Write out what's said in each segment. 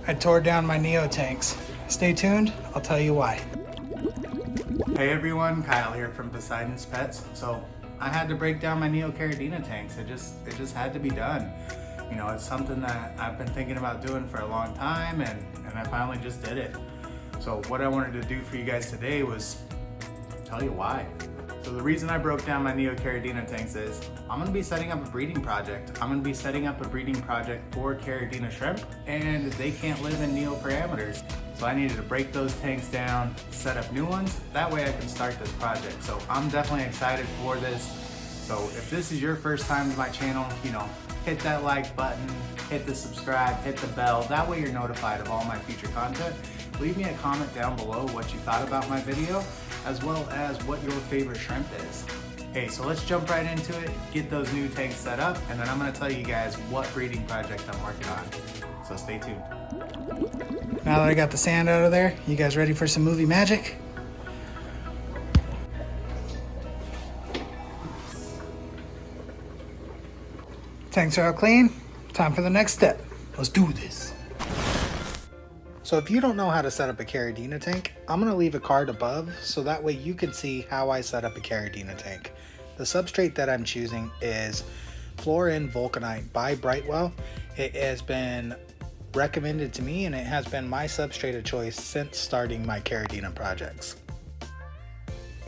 I tore down my Neo tanks. Stay tuned, I'll tell you why. Hey everyone, Kyle here from Poseidon's Pets. So I had to break down my Neocaridina tanks. It just had to be done. You know, it's something that I've been thinking about doing for a long time, and I finally just did it. So what I wanted to do for you guys today was tell you why. So the reason I broke down my Neocaridina tanks is I'm gonna be setting up a breeding project. I'm gonna be setting up a breeding project for Caridina shrimp, and they can't live in Neo parameters. So I needed to break those tanks down, set up new ones. That way I can start this project. So I'm definitely excited for this. So if this is your first time to my channel, you know, hit that like button, hit the subscribe, hit the bell. That way you're notified of all my future content. Leave me a comment down below what you thought about my video, as well as what your favorite shrimp is. Hey, so let's jump right into it, get those new tanks set up, and then I'm gonna tell you guys what breeding project I'm working on. So stay tuned. Now that I got the sand out of there, you guys ready for some movie magic? Tanks are all clean. Time for the next step. Let's do this. So if you don't know how to set up a Caridina tank, I'm going to leave a card above so that way you can see how I set up a Caridina tank. The substrate that I'm choosing is Fluorine Vulcanite by Brightwell. It has been recommended to me and it has been my substrate of choice since starting my Caridina projects.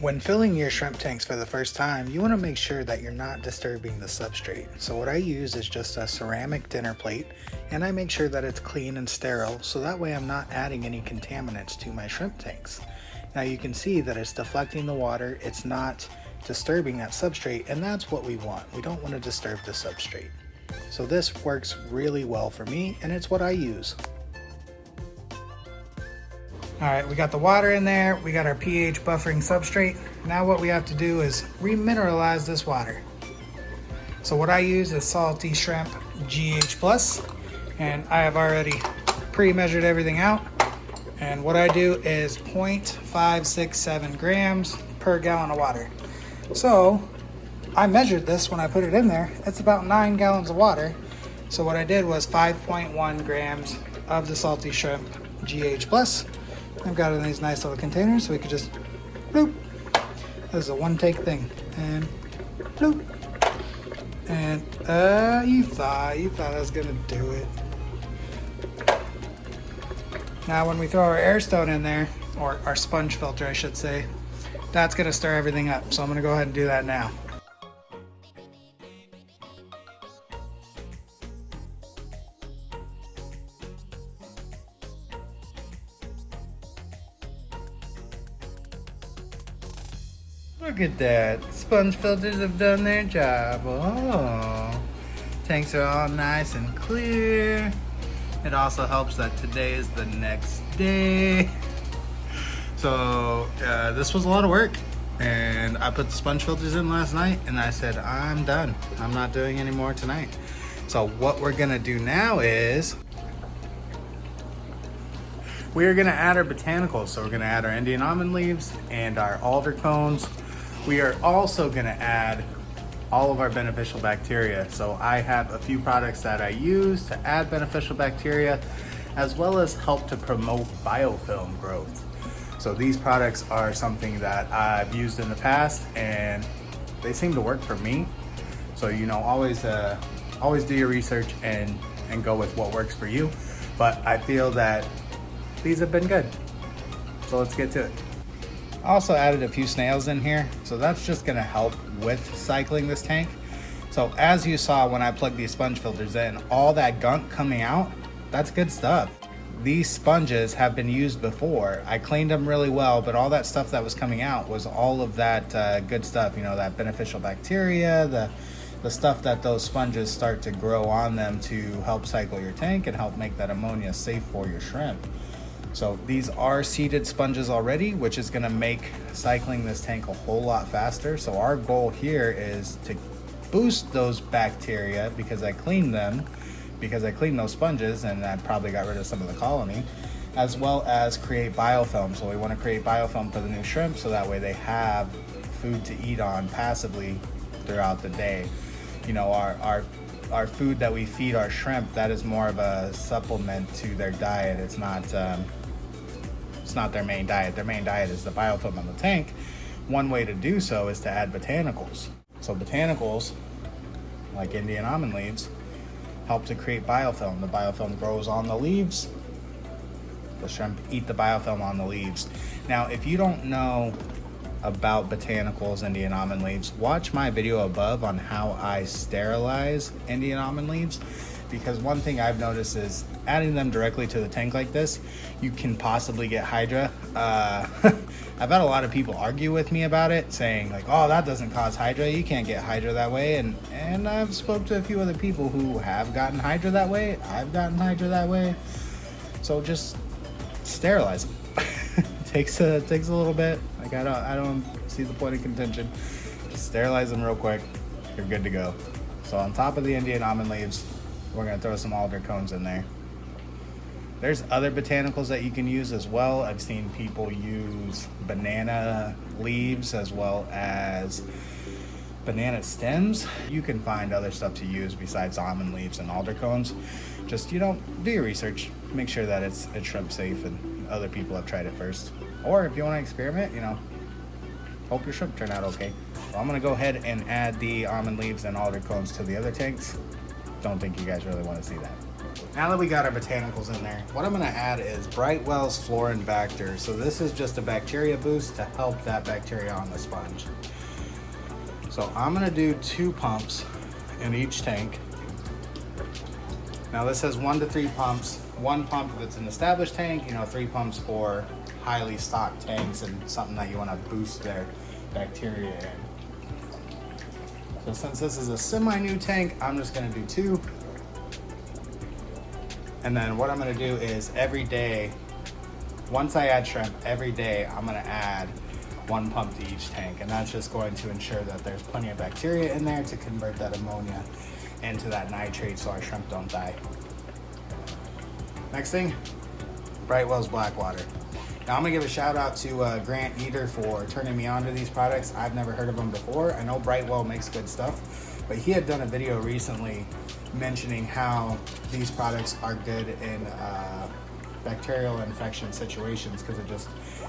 When filling your shrimp tanks for the first time, you want to make sure that you're not disturbing the substrate. So what I use is just a ceramic dinner plate, and I make sure that it's clean and sterile so that way I'm not adding any contaminants to my shrimp tanks. Now you can see that it's deflecting the water, it's not disturbing that substrate, and that's what we want. We don't want to disturb the substrate. So this works really well for me, and it's what I use. All right, we got the water in there, we got our pH buffering substrate. Now what we have to do is remineralize this water. So what I use is Salty Shrimp GH+, and I have already pre-measured everything out. And what I do is 0.567 grams per gallon of water. So I measured this when I put it in there. It's about 9 gallons of water. So what I did was 5.1 grams of the Salty Shrimp GH+. I've got it in these nice little containers so we could just bloop. This is a one take thing. And bloop. And you thought I was gonna do it. Now when we throw our air stone in there, or our sponge filter I should say, that's gonna stir everything up. So I'm gonna go ahead and do that now. Look at that, sponge filters have done their job. Oh, tanks are all nice and clear. It also helps that today is the next day. So this was a lot of work, and I put the sponge filters in last night and I said, I'm done. I'm not doing any more tonight. So what we're gonna do now is we are gonna add our botanicals. So we're gonna add our Indian almond leaves and our alder cones. We are also gonna add all of our beneficial bacteria. So I have a few products that I use to add beneficial bacteria, as well as help to promote biofilm growth. So these products are something that I've used in the past and they seem to work for me. So, you know, always do your research and go with what works for you. But I feel that these have been good. So let's get to it. I also added a few snails in here, so that's just gonna help with cycling this tank. So as you saw when I plugged these sponge filters in, all that gunk coming out, that's good stuff. These sponges have been used before. I cleaned them really well, but all that stuff that was coming out was all of that good stuff, you know, that beneficial bacteria, the stuff that those sponges start to grow on them to help cycle your tank and help make that ammonia safe for your shrimp. So these are seeded sponges already, which is gonna make cycling this tank a whole lot faster. So our goal here is to boost those bacteria because I cleaned those sponges and I probably got rid of some of the colony, as well as create biofilm. So we wanna create biofilm for the new shrimp so that way they have food to eat on passively throughout the day. You know, our our food that we feed our shrimp, that is more of a supplement to their diet. It's not their main diet. Their main diet is the biofilm in the tank. One way to do so is to add botanicals. So botanicals, like Indian almond leaves, help to create biofilm. The biofilm grows on the leaves. The shrimp eat the biofilm on the leaves. Now, if you don't know about botanicals, Indian almond leaves, watch my video above on how I sterilize Indian almond leaves, because one thing I've noticed is adding them directly to the tank like this, you can possibly get Hydra. I've had a lot of people argue with me about it, saying like, oh, that doesn't cause Hydra, you can't get Hydra that way, and I've spoke to a few other people who have gotten Hydra that way. I've gotten Hydra that way. So just sterilize them. takes a little bit. Like I don't see the point of contention. Just sterilize them real quick. You're good to go. So on top of the Indian almond leaves, we're gonna throw some alder cones in there. There's other botanicals that you can use as well. I've seen people use banana leaves as well as banana stems. You can find other stuff to use besides almond leaves and alder cones. Just, do your research. Make sure that it's shrimp safe and other people have tried it first. Or if you want to experiment, hope your shrimp turn out okay. So I'm gonna go ahead and add the almond leaves and alder cones to the other tanks. Don't think you guys really want to see that. Now that we got our botanicals in there, what I'm gonna add is Brightwell's Florinbacter. So this is just a bacteria boost to help that bacteria on the sponge. So I'm gonna do 2 pumps in each tank. Now this says 1 to 3 pumps. 1 pump if it's an established tank, 3 pumps for highly stocked tanks and something that you wanna boost their bacteria in. So since this is a semi-new tank, I'm just gonna do 2. And then what I'm gonna do is every day, once I add shrimp, every day I'm gonna add 1 pump to each tank. And that's just going to ensure that there's plenty of bacteria in there to convert that ammonia into that nitrate so our shrimp don't die. Next thing, Brightwell's Blackwater. Now I'm gonna give a shout out to Grant Eater for turning me on to these products. I've never heard of them before. I know Brightwell makes good stuff, but he had done a video recently mentioning how these products are good in bacterial infection situations because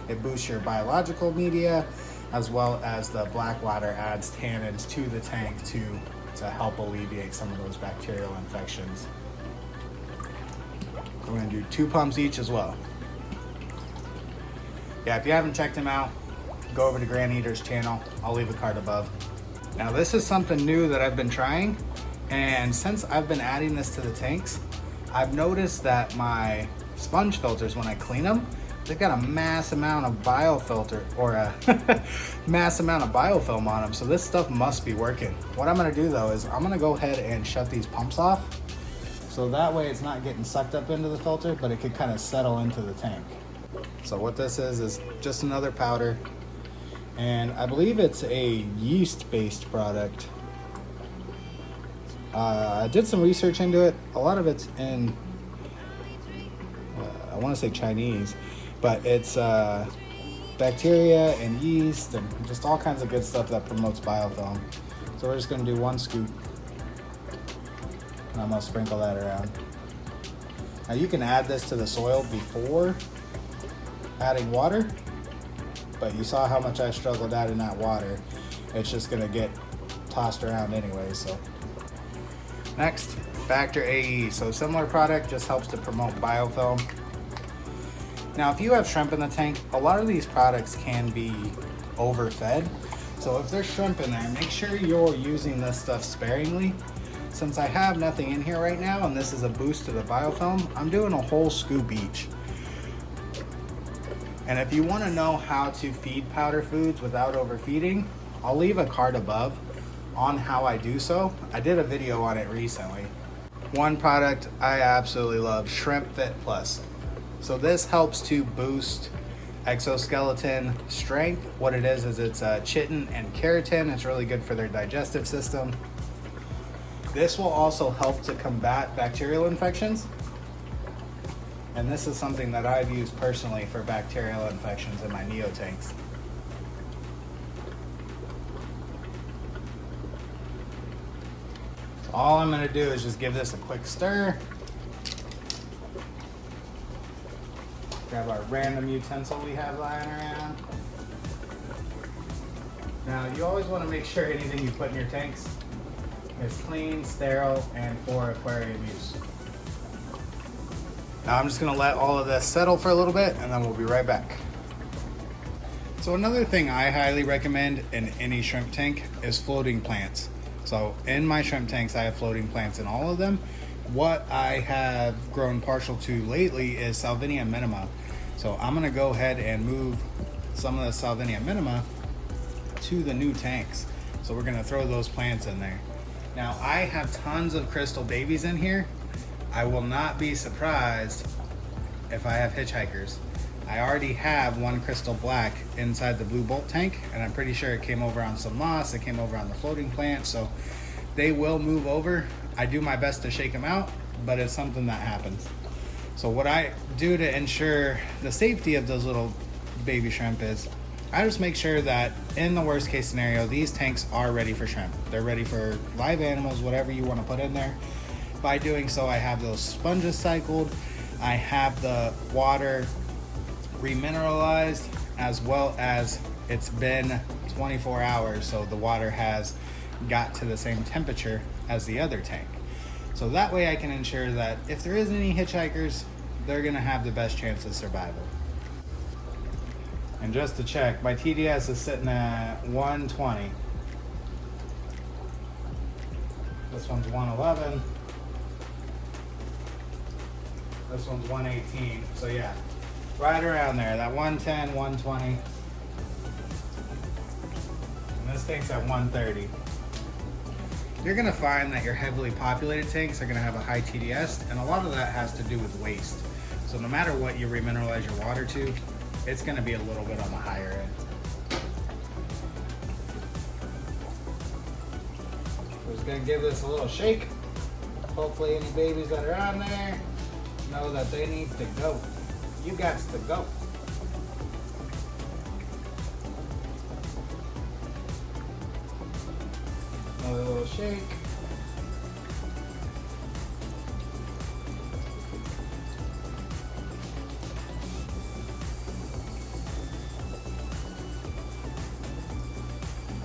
it boosts your biological media, as well as the Blackwater adds tannins to the tank to help alleviate some of those bacterial infections. We're gonna do 2 pumps each as well. Yeah, if you haven't checked him out, go over to Grant Eater's channel. I'll leave a card above. Now this is something new that I've been trying, and since I've been adding this to the tanks, I've noticed that my sponge filters, when I clean them, they've got a mass amount of biofilter or a mass amount of biofilm on them. So this stuff must be working. What I'm gonna do though is I'm gonna go ahead and shut these pumps off. So that way it's not getting sucked up into the filter, but it could kind of settle into the tank. So what this is just another powder. And I believe it's a yeast-based product. I did some research into it. A lot of it's in, I want to say Chinese, but it's bacteria and yeast and just all kinds of good stuff that promotes biofilm. So we're just going to do 1 scoop. And I'm going to sprinkle that around. Now you can add this to the soil before adding water, but you saw how much I struggled adding that water. It's just going to get tossed around anyway. So next, Bacter AE. So similar product, just helps to promote biofilm. Now if you have shrimp in the tank, a lot of these products can be overfed. So if there's shrimp in there, make sure you're using this stuff sparingly. Since I have nothing in here right now and this is a boost to the biofilm, I'm doing a whole scoop each. And if you want to know how to feed powder foods without overfeeding, I'll leave a card above on how I do so. I did a video on it recently. One product I absolutely love, Shrimp Fit Plus. So this helps to boost exoskeleton strength. What it is it's chitin and keratin. It's really good for their digestive system. This will also help to combat bacterial infections. And this is something that I've used personally for bacterial infections in my Neo tanks. All I'm gonna do is just give this a quick stir. Grab our random utensil we have lying around. Now, you always want to make sure anything you put in your tanks is clean, sterile, and for aquarium use. Now I'm just gonna let all of this settle for a little bit and then we'll be right back. So another thing I highly recommend in any shrimp tank is floating plants. So in my shrimp tanks, I have floating plants in all of them. What I have grown partial to lately is Salvinia minima. So I'm gonna go ahead and move some of the Salvinia minima to the new tanks. So we're gonna throw those plants in there. Now I have tons of crystal babies in here. I will not be surprised if I have hitchhikers. I already have one crystal black inside the blue bolt tank, and I'm pretty sure it came over on some moss, it came over on the floating plant, so they will move over. I do my best to shake them out, but it's something that happens. So what I do to ensure the safety of those little baby shrimp is I just make sure that in the worst case scenario, these tanks are ready for shrimp. They're ready for live animals, whatever you want to put in there. By doing so, I have those sponges cycled, I have the water remineralized, as well as it's been 24 hours, so the water has got to the same temperature as the other tank. So that way I can ensure that if there is any hitchhikers, they're gonna have the best chance of survival. And just to check, my TDS is sitting at 120. This one's 111. This one's 118. So yeah, right around there, that 110, 120. And this tank's at 130. You're gonna find that your heavily populated tanks are gonna have a high TDS, and a lot of that has to do with waste. So no matter what you remineralize your water to, it's gonna be a little bit on the higher end. We're just gonna give this a little shake. Hopefully any babies that are on there know that they need to go. You got to go. Another little shake.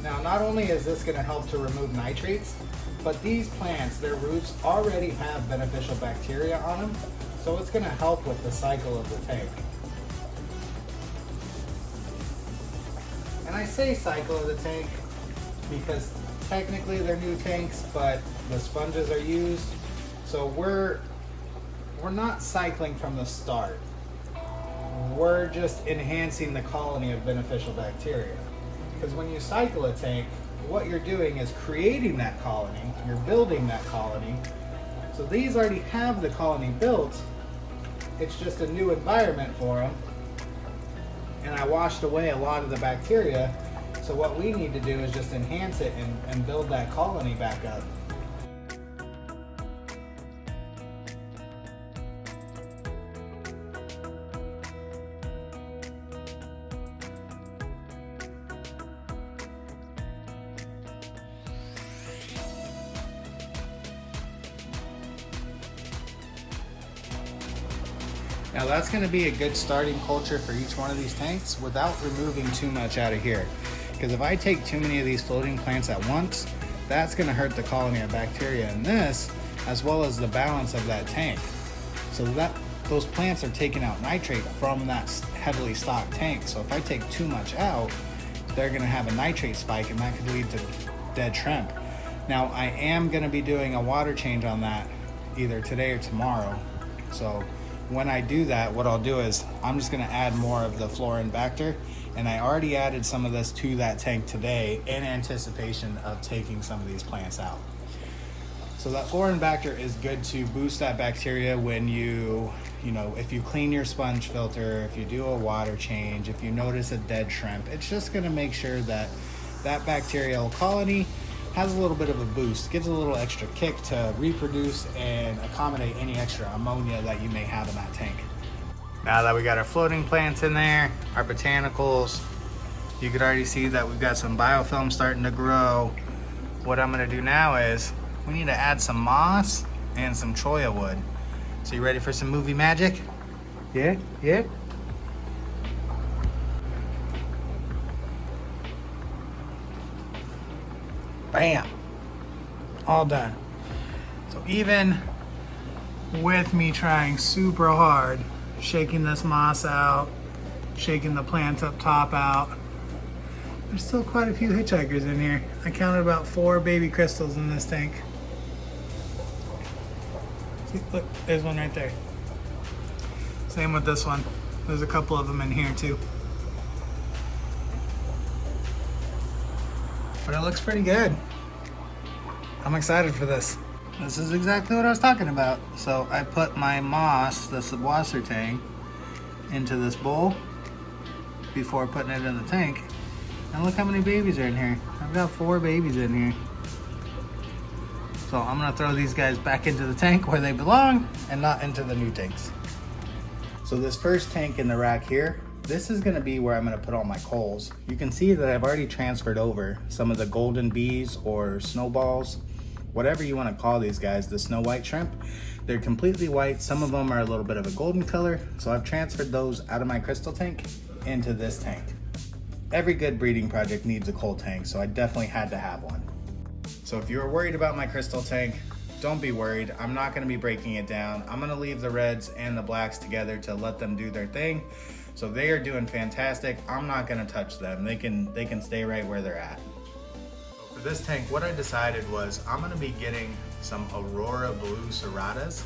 Now, not only is this going to help to remove nitrates, but these plants, their roots already have beneficial bacteria on them, so it's going to help with the cycle of the tank. And I say cycle of the tank because technically they're new tanks, but the sponges are used, so we're not cycling from the start. We're just enhancing the colony of beneficial bacteria. Because when you cycle a tank, what you're doing is creating that colony, you're building that colony. So these already have the colony built, it's just a new environment for them. And I washed away a lot of the bacteria, so what we need to do is just enhance it and build that colony back up. Now that's going to be a good starting culture for each one of these tanks without removing too much out of here. Because if I take too many of these floating plants at once, that's going to hurt the colony of bacteria in this, as well as the balance of that tank. So that those plants are taking out nitrate from that heavily stocked tank. So if I take too much out, they're going to have a nitrate spike, and that could lead to dead shrimp. Now I am going to be doing a water change on that either today or tomorrow. So when I do that, what I'll do is I'm just going to add more of the Florinbacter, and I already added some of this to that tank today in anticipation of taking some of these plants out. So that Florinbacter is good to boost that bacteria when if you clean your sponge filter, if you do a water change, if you notice a dead shrimp, it's just going to make sure that that bacterial colony has a little bit of a boost, gives a little extra kick to reproduce and accommodate any extra ammonia that you may have in that tank. Now that we got our floating plants in there, our botanicals, you could already see that we've got some biofilm starting to grow. What I'm gonna do now is we need to add some moss and some cholla wood. So you ready for some movie magic? Yeah, yeah. Bam, all done. So even with me trying super hard, shaking this moss out, shaking the plants up top out, there's still quite a few hitchhikers in here. I counted about 4 baby crystals in this tank. See, look, there's one right there. Same with this one. There's a couple of them in here too. But it looks pretty good. I'm excited for this. This is exactly what I was talking about. So I put my moss, the subwater tank, into this bowl before putting it in the tank. And look how many babies are in here. I've got 4 babies in here. So I'm gonna throw these guys back into the tank where they belong and not into the new tanks. So this first tank in the rack here, this is gonna be where I'm gonna put all my culls. You can see that I've already transferred over some of the golden bees or snowballs, whatever you wanna call these guys, the snow white shrimp. They're completely white. Some of them are a little bit of a golden color. So I've transferred those out of my crystal tank into this tank. Every good breeding project needs a cull tank, so I definitely had to have one. So if you were worried about my crystal tank, don't be worried. I'm not gonna be breaking it down. I'm gonna leave the reds and the blacks together to let them do their thing. So they are doing fantastic. I'm not gonna touch them. They can stay right where they're at. For this tank, what I decided was I'm gonna be getting some Aurora Blue Serratas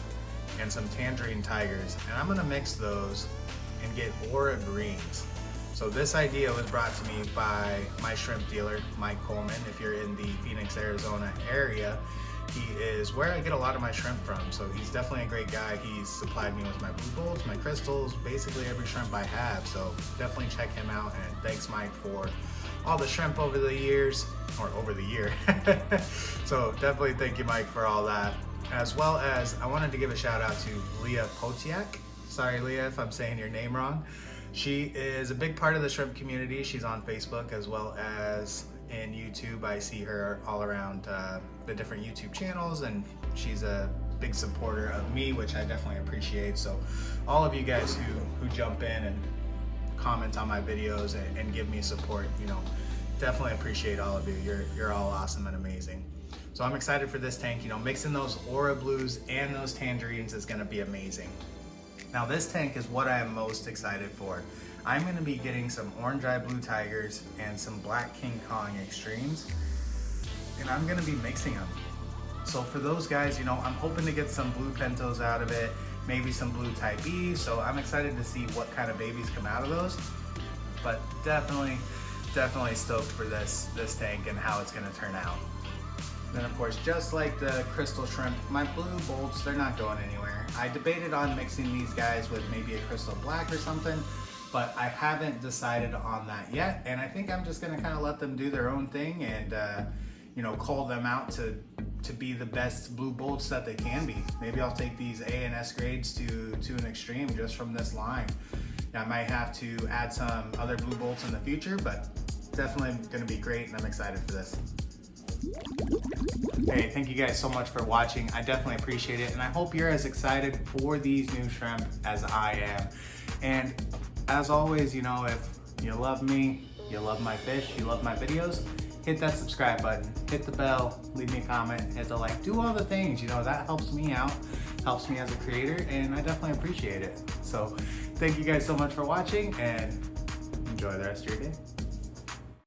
and some Tangerine Tigers, and I'm gonna mix those and get Aura Greens. So this idea was brought to me by my shrimp dealer, Mike Coleman. If you're in the Phoenix, Arizona area, he is where I get a lot of my shrimp from. So he's definitely a great guy. He's supplied me with my blue bolts, my crystals, basically every shrimp I have. So definitely check him out, and thanks Mike for all the shrimp over the years, or over the year. So definitely thank you Mike for all that. As well as I wanted to give a shout out to Leah Potiak. Sorry Leah if I'm saying your name wrong. She is a big part of the shrimp community. She's on Facebook as well as in YouTube. I see her all around the different YouTube channels, and she's a big supporter of me, which I definitely appreciate. So all of you guys who jump in and comment on my videos and give me support, you know, definitely appreciate all of you. You're all awesome and amazing. So I'm excited for this tank. You know, mixing those Aura Blues and those Tangerines is gonna be amazing. Now this tank is what I am most excited for. I'm gonna be getting some Orange Eye Blue Tigers and some Black King Kong Extremes, and I'm gonna be mixing them. So for those guys, you know, I'm hoping to get some blue Pentos out of it, maybe some blue Type B, so I'm excited to see what kind of babies come out of those. But definitely stoked for this tank and how it's gonna turn out. Then of course, just like the crystal shrimp, my blue bolts, they're not going anywhere. I debated on mixing these guys with maybe a crystal black or something, but I haven't decided on that yet. And I think I'm just gonna kind of let them do their own thing and you know, cull them out to be the best blue bolts that they can be. Maybe I'll take these A and S grades to an extreme just from this line. Now, I might have to add some other blue bolts in the future, but definitely gonna be great, and I'm excited for this. Hey, thank you guys so much for watching. I definitely appreciate it, and I hope you're as excited for these new shrimp as I am. And as always, you know, if you love me, you love my fish, you love my videos, hit that subscribe button, hit the bell, leave me a comment, hit the like, do all the things, you know, that helps me out, helps me as a creator, and I definitely appreciate it. So thank you guys so much for watching, and enjoy the rest of your day.